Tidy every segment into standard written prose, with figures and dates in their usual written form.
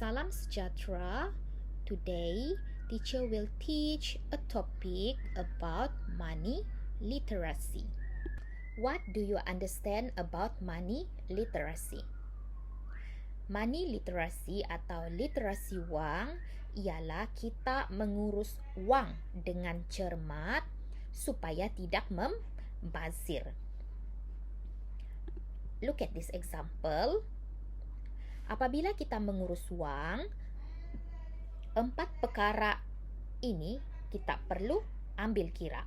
Salam sejahtera. Today, teacher will teach a topic about money literacy. What do you understand about money literacy? Money literacy atau literasi wang ialah kita mengurus wang dengan cermat supaya tidak membazir. Look at this example. Apabila kita mengurus wang, 4 perkara ini kita perlu ambil kira.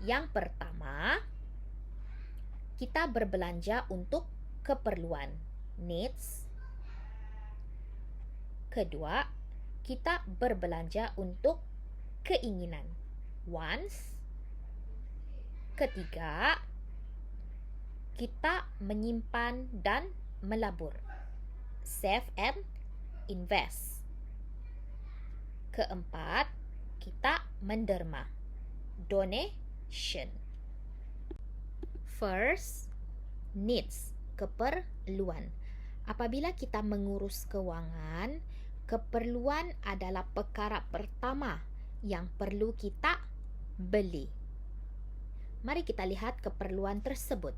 Yang pertama, kita berbelanja untuk keperluan, needs. Kedua, kita berbelanja untuk keinginan, wants. Ketiga, kita menyimpan dan melabur, save and invest. Keempat, kita menderma, donation. First, needs, keperluan. Apabila kita mengurus keuangan, keperluan adalah perkara pertama yang perlu kita beli. Mari kita lihat keperluan tersebut.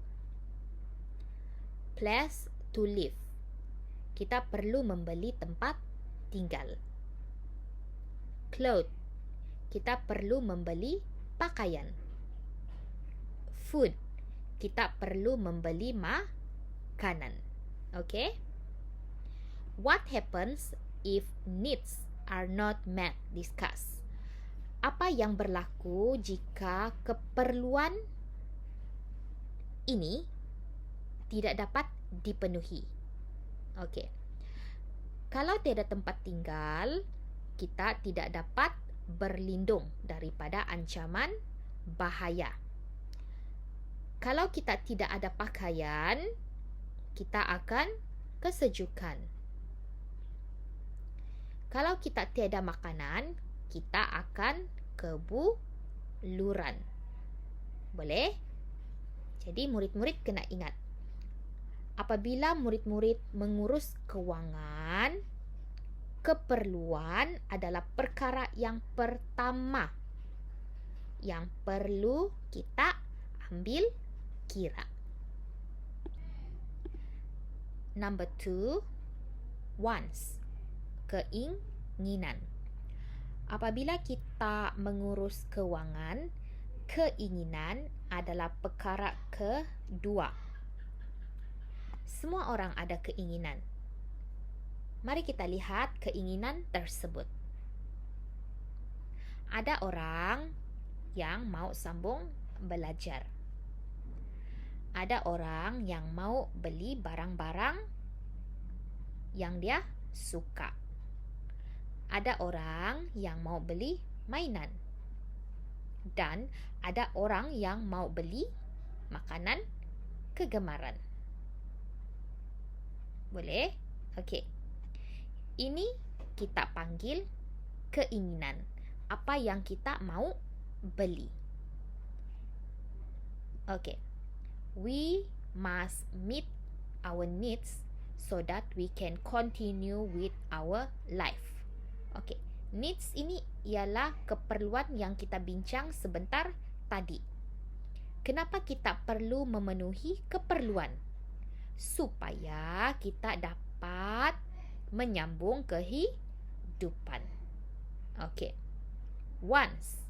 Place to live. Kita perlu membeli tempat tinggal. Clothes. Kita perlu membeli pakaian. Food. Kita perlu membeli makanan. Okay? What happens if needs are not met? Discuss. Apa yang berlaku jika keperluan ini tidak dapat dipenuhi? Okey. Kalau tiada tempat tinggal, kita tidak dapat berlindung daripada ancaman bahaya. Kalau kita tidak ada pakaian, kita akan kesejukan. Kalau kita tiada makanan, kita akan kebuluran. Boleh? Jadi murid-murid kena ingat. Apabila murid-murid mengurus keuangan, keperluan adalah perkara yang pertama yang perlu kita ambil kira. Number 2, wants, keinginan. Apabila kita mengurus keuangan, keinginan adalah perkara kedua. Semua orang ada keinginan. Mari kita lihat keinginan tersebut. Ada orang yang mau sambung belajar. Ada orang yang mau beli barang-barang yang dia suka. Ada orang yang mau beli mainan. Dan ada orang yang mau beli makanan kegemaran. Boleh? Okey. Ini kita panggil keinginan. Apa yang kita mau beli. Okey. We must meet our needs so that we can continue with our life. Okey. Needs ini ialah keperluan yang kita bincang sebentar tadi. Kenapa kita perlu memenuhi keperluan? Supaya kita dapat menyambung kehidupan. Okey. Wants,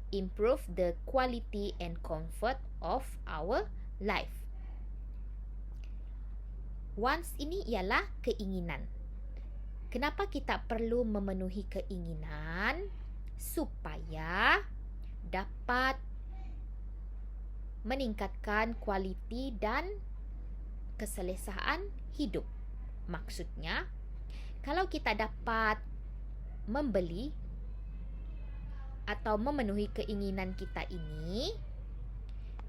improve the quality and comfort of our life. Wants ini ialah keinginan. Kenapa kita perlu memenuhi keinginan? Supaya dapat meningkatkan kualiti dan keselesaan hidup. Maksudnya, kalau kita dapat membeli atau memenuhi keinginan kita ini,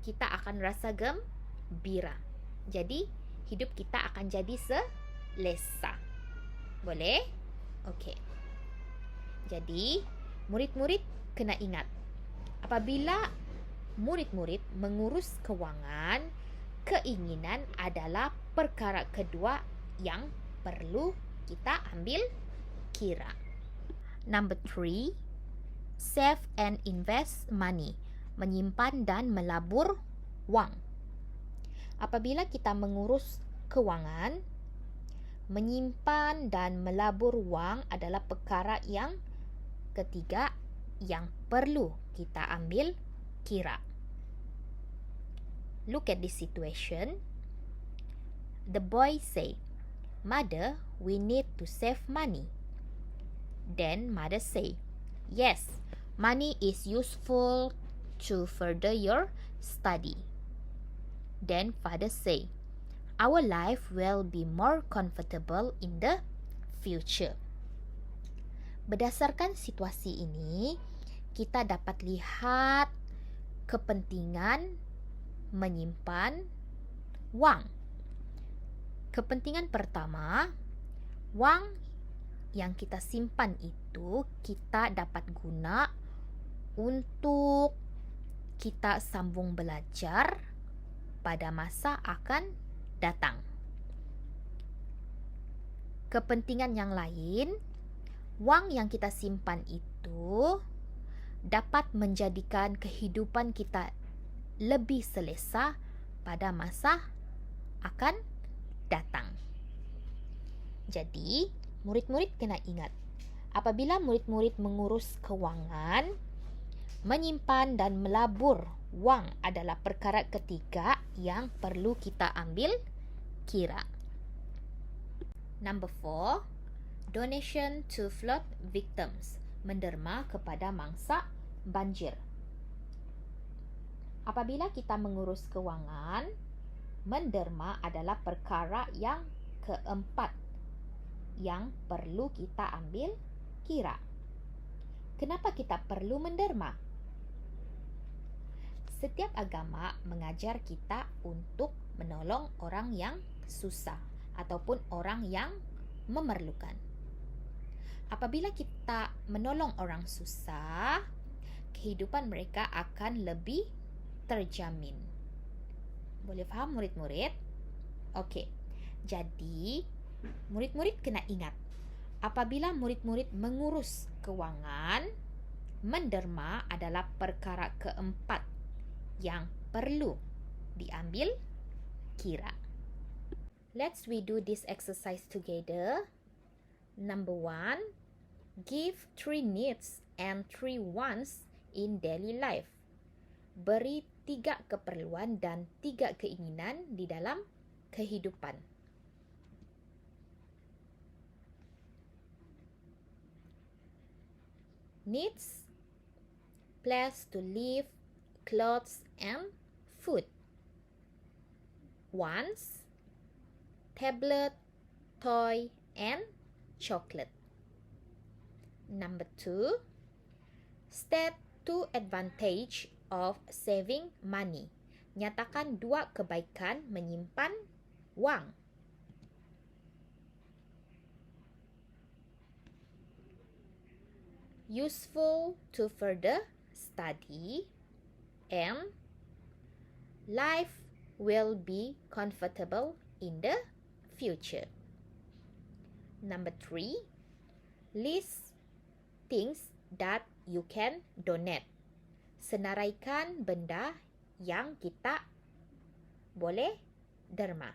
kita akan rasa gembira. Jadi, hidup kita akan jadi selesa. Boleh? Okey. Jadi, murid-murid kena ingat. Apabila murid-murid mengurus keuangan, keinginan adalah perkara kedua yang perlu kita ambil kira. Number 3, save and invest money. Menyimpan dan melabur wang. Apabila kita mengurus kewangan, menyimpan dan melabur wang adalah perkara yang ketiga yang perlu kita ambil kira. Look at this situation. The boy say, "Mother, we need to save money." Then mother say, "Yes, money is useful to further your study." Then father say, "Our life will be more comfortable in the future." Berdasarkan situasi ini, kita dapat lihat kepentingan menyimpan wang. Kepentingan pertama, wang yang kita simpan itu kita dapat guna untuk kita sambung belajar pada masa akan datang. Kepentingan yang lain, wang yang kita simpan itu dapat menjadikan kehidupan kita lebih selesa pada masa akan datang. Jadi, murid-murid kena ingat, apabila murid-murid mengurus kewangan, menyimpan dan melabur wang adalah perkara ketiga yang perlu kita ambil kira. Number 4, donation to flood victims. Menderma kepada mangsa banjir. Apabila kita mengurus kewangan, menderma adalah perkara yang keempat yang perlu kita ambil kira. Kenapa kita perlu menderma? Setiap agama mengajar kita untuk menolong orang yang susah ataupun orang yang memerlukan. Apabila kita menolong orang susah, kehidupan mereka akan lebih terjamin. Boleh faham murid-murid? Okey. Jadi, murid-murid kena ingat, apabila murid-murid mengurus kewangan, menderma adalah perkara keempat yang perlu diambil kira. Let's we do this exercise together. Number 1, give 3 needs and 3 wants in daily life. Beri 3 keperluan dan 3 keinginan di dalam kehidupan. Needs, place to live, clothes and food. Wants, tablet, toy and chocolate. Number 2, state 2 advantage of saving money. Nyatakan 2 kebaikan menyimpan wang. Useful to further study and life will be comfortable in the future. Number 3, list things that you can donate. Senaraikan benda yang kita boleh derma.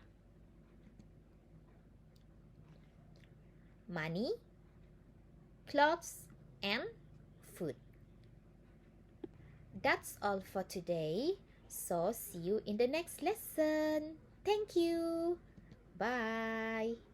Money, clothes and food. That's all for today. So see you in the next lesson. Thank you. Bye.